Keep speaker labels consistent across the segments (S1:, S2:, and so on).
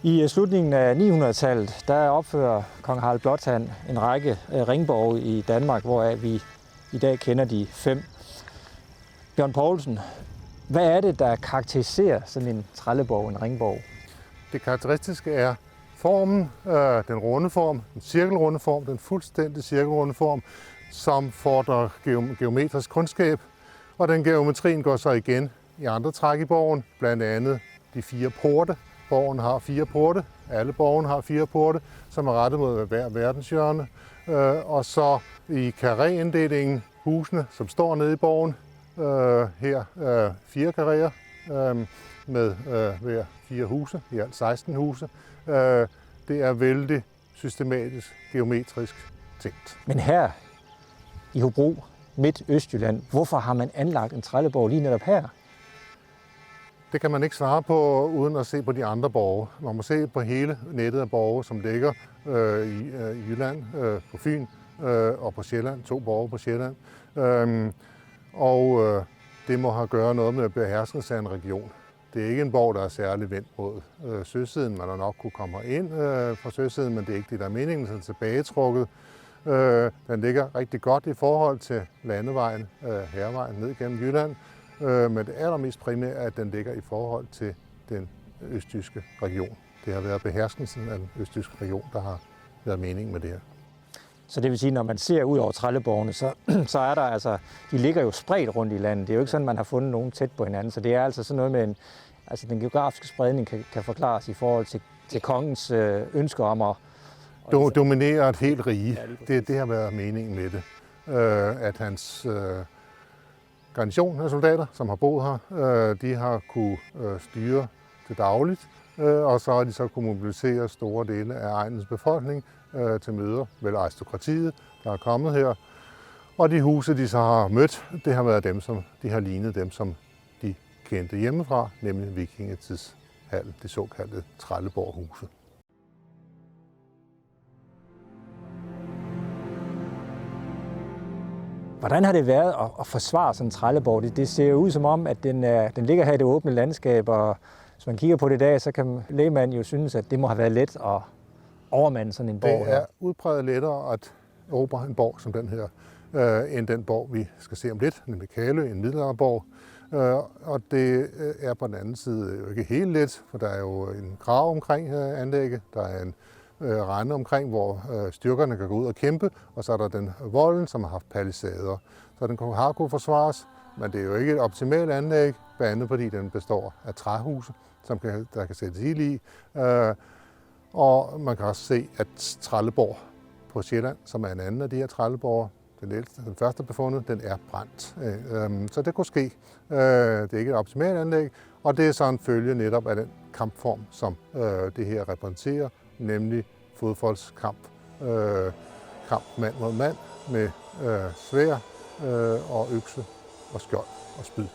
S1: I slutningen af 900-tallet, der opfører kong Harald Blåtand en række ringborge i Danmark, hvoraf vi i dag kender de 5. Bjørn Poulsen, hvad er det, der karakteriserer sådan en trælleborg, en ringborg?
S2: Det karakteristiske er formen, den runde form, den cirkelrunde form, den fuldstændig cirkelrunde form, som fordrer geometrisk kundskab, og den geometrien går så igen i andre træk i borgen, blandt andet de 4 porte. Borgen har 4 porte, alle borgen har 4 porte, som er rettet mod hver verdenshjørne, og så i karréinddelingen husene, som står nede i borgen, her 4 karréer med hver 4 huse, i alt 16 huse. Det er vældig systematisk, geometrisk tænkt.
S1: Men her i Hobro, midt Østjylland, hvorfor har man anlagt en trælleborg lige netop her?
S2: Det kan man ikke svare på uden at se på de andre borge. Man må se på hele nettet af borge, som ligger i Jylland, på Fyn og på Sjælland. 2 borge på Sjælland. Det må have at gøre noget med beherskelse af en region. Det er ikke en borg, der er særlig vendt mod søsiden. Man har nok kunne komme ind fra søsiden, men det er ikke det, der er meningen. Den er tilbagetrukket. Den ligger rigtig godt i forhold til landevejen, Hærvejen, ned gennem Jylland. Men det allermest primære er, at den ligger i forhold til den østjyske region. Det har været beherskelsen af den østjyske region, der har været meningen med det her.
S1: Så det vil sige, når man ser ud over trælleborgene, så er der altså, de ligger jo spredt rundt i landet. Det er jo ikke sådan, man har fundet nogen tæt på hinanden. Så det er altså sådan noget med den geografiske spredning kan forklares i forhold til kongens ønsker om at
S2: dominere et helt rige. Det har været meningen med det. At hans garnison af soldater, som har boet her, de har kunne styre til dagligt, og så har de så kunne mobilisere store dele af egnens befolkning til møder, vel aristokratiet, der er kommet her. Og de huse, de så har mødt, det har været dem, som de har lignet dem, som de kendte hjemmefra, nemlig vikingetidshal, det såkaldte Trelleborg-huse.
S1: Hvordan har det været at forsvare sådan en trælleborg? Det ser jo ud som om, at den ligger her i det åbne landskab, og hvis man kigger på det i dag, så kan lægmanden jo synes, at det må have været let at overmande sådan en borg.
S2: Det er udpræget lettere at erobre en borg som den her, end den borg, vi skal se om lidt, nemlig Kalø, en middelalderborg. Og det er på den anden side jo ikke helt let, for der er jo en grav omkring anlægget, der er en rende omkring, hvor styrkerne kan gå ud og kæmpe, og så er der den volden, som har haft palisader. Så den har kunnet forsvares, men det er jo ikke et optimalt anlæg, blandt andet fordi den består af træhuse, der kan sættes ild i. Og man kan også se, at Trelleborg på Sjælland, som er en anden af de her trælleborger, den første befundet, den er brændt. Så det kunne ske. Det er ikke et optimalt anlæg, og det er så en følge netop af den kampform, som det her repræsenterer, nemlig fodfoldskamp. Kamp mand mod mand med sværd og økse og skjold og spyd.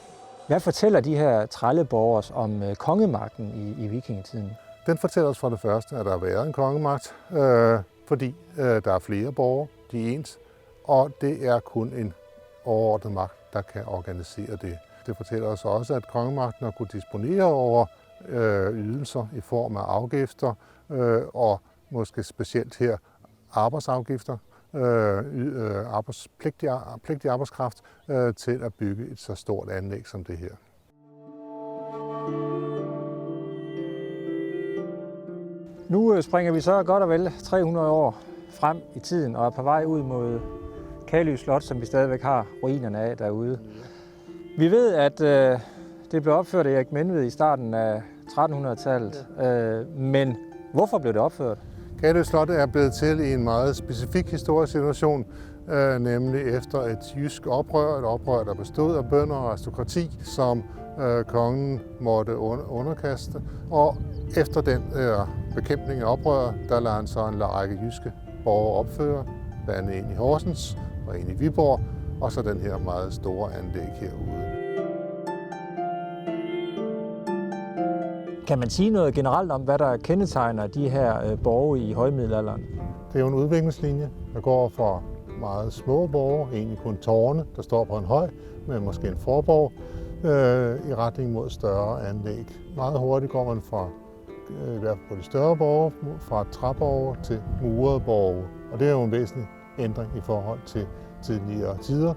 S1: Hvad fortæller de her trælleborger os om kongemagten i vikingetiden?
S2: Den fortæller os for det første, at der har været en kongemagt, fordi der er flere borgere, de er ens, og det er kun en overordnet magt, der kan organisere det. Det fortæller os også, at kongemagten har kunnet disponere over ydelser i form af afgifter, og måske specielt her arbejdsafgifter, pligtig arbejdskraft til at bygge et så stort anlæg som det her.
S1: Nu springer vi så godt og vel 300 år frem i tiden og er på vej ud mod Kalø Slot, som vi stadigvæk har ruinerne af derude. Vi ved, at det blev opført af Erik Menved i starten af 1300-tallet, men hvorfor blev det opført?
S2: Kalø Slot er blevet til i en meget specifik historisk situation, nemlig efter et jysk oprør, et oprør, der bestod af bønder og aristokrati, som kongen måtte underkaste. Og efter den bekæmpning af oprør, der lader han så en række jyske borgere opføre, blandt andet en i Horsens og en i Viborg, og så den her meget store anlæg herude.
S1: Kan man sige noget generelt om, hvad der kendetegner de her borge i højmiddelalderen?
S2: Det er jo en udviklingslinje, der går fra meget små borge, egentlig kun tårne, der står på en høj, med måske en forborg, i retning mod større anlæg. Meget hurtigt går man fra i hvert fald på de større borge, fra træborge til murede borge. Og det er jo en væsentlig ændring i forhold til tidligere tider,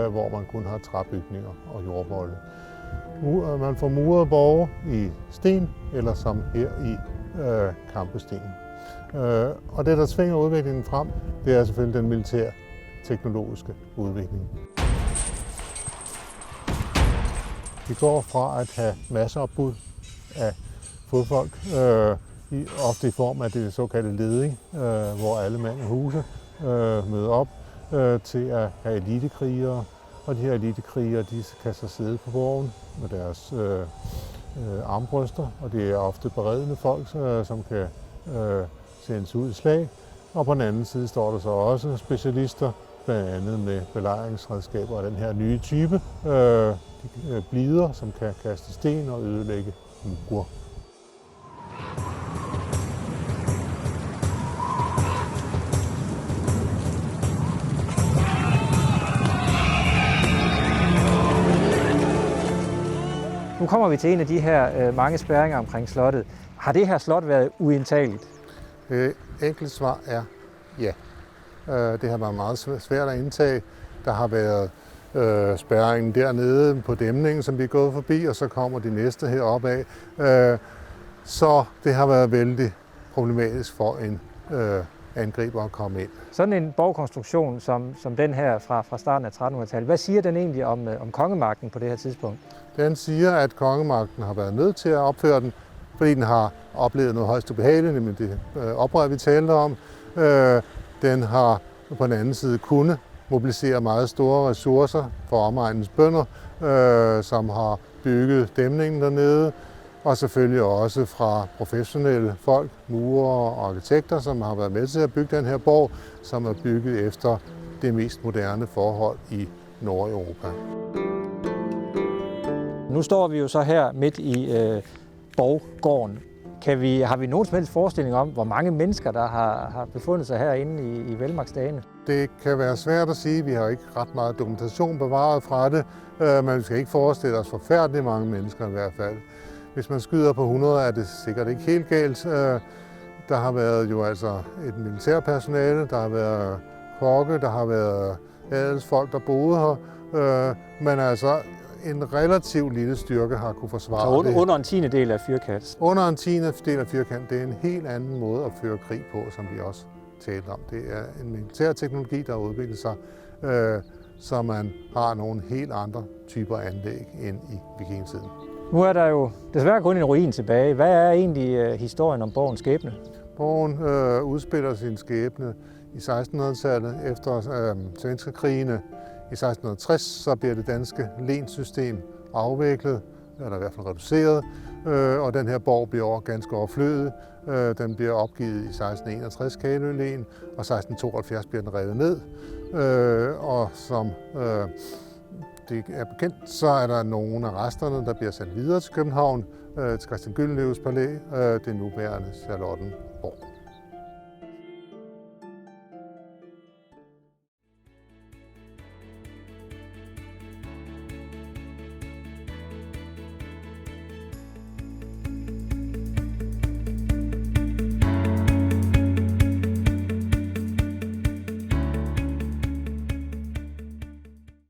S2: hvor man kun har træbygninger og jordvolde. Man får murede borge i sten, eller som her i kampesten. Og det, der tvinger udviklingen frem, det er selvfølgelig den militær-teknologiske udvikling. Vi går fra at have masseopbud af fodfolk, ofte i form af det såkaldte leding, hvor alle mand og huse møder op, til at have elitekrigere. Og de her elitekrigere, de kan så sidde på borgen med deres armbryster, og det er ofte beredne folk, som kan sendes ud i slag. Og på den anden side står der så også specialister, blandt andet med belejringsredskaber af den her nye type, blider, som kan kaste sten og ødelægge mure.
S1: Nu kommer vi til en af de her mange spærringer omkring slottet. Har det her slot været uindtageligt?
S2: Enkelt svar er ja. Det har været meget svært at indtage. Der har været spærringen dernede på dæmningen, som vi er gået forbi, og så kommer de næste heroppe af. Så det har været vældig problematisk for en angriber at komme ind.
S1: Sådan en borgkonstruktion som den her fra starten af 1300-tallet, hvad siger den egentlig om kongemagten på det her tidspunkt?
S2: Den siger, at kongemagten har været nødt til at opføre den, fordi den har oplevet noget højst ubehageligt, nemlig det oprør, vi talte om. Den har på den anden side kunnet mobilisere meget store ressourcer for omegnens bønder, som har bygget dæmningen dernede, og selvfølgelig også fra professionelle folk, murere og arkitekter, som har været med til at bygge den her borg, som er bygget efter det mest moderne forhold i Nordeuropa.
S1: Nu står vi jo så her midt i borggården. Har vi nogen som helst forestilling om, hvor mange mennesker, der har befundet sig herinde i velmagtsdagene?
S2: Det kan være svært at sige. Vi har ikke ret meget dokumentation bevaret fra det, men vi skal ikke forestille os forfærdeligt mange mennesker i hvert fald. Hvis man skyder på 100, er det sikkert ikke helt galt. Der har været jo altså et militærpersonale, der har været kokke, der har været adelsfolk, der boede her, men altså en relativt lille styrke har kunne forsvare det.
S1: Så under en tiendedel af fyrkant?
S2: Under en tiendedel af fyrkant, det er en helt anden måde at føre krig på, som vi også talte om. Det er en militær teknologi, der har udviklet sig, så man har nogle helt andre typer anlæg end i vikingetiden.
S1: Nu er der jo desværre kun en ruin tilbage. Hvad er egentlig historien om borgens skæbne?
S2: Borgen udspiller sin skæbne i 1600-tallet efter svenske krigene. I 1660 så bliver det danske lensystem afviklet, eller i hvert fald reduceret, og den her borg bliver ganske overflødet. Den bliver opgivet i 1661, Kalø-len, og 1672 bliver den revet ned. Og som det er bekendt, så er der nogle af resterne, der bliver sendt videre til København, til Christian Gyldenløves palæ, det nuværende Charlottenborg.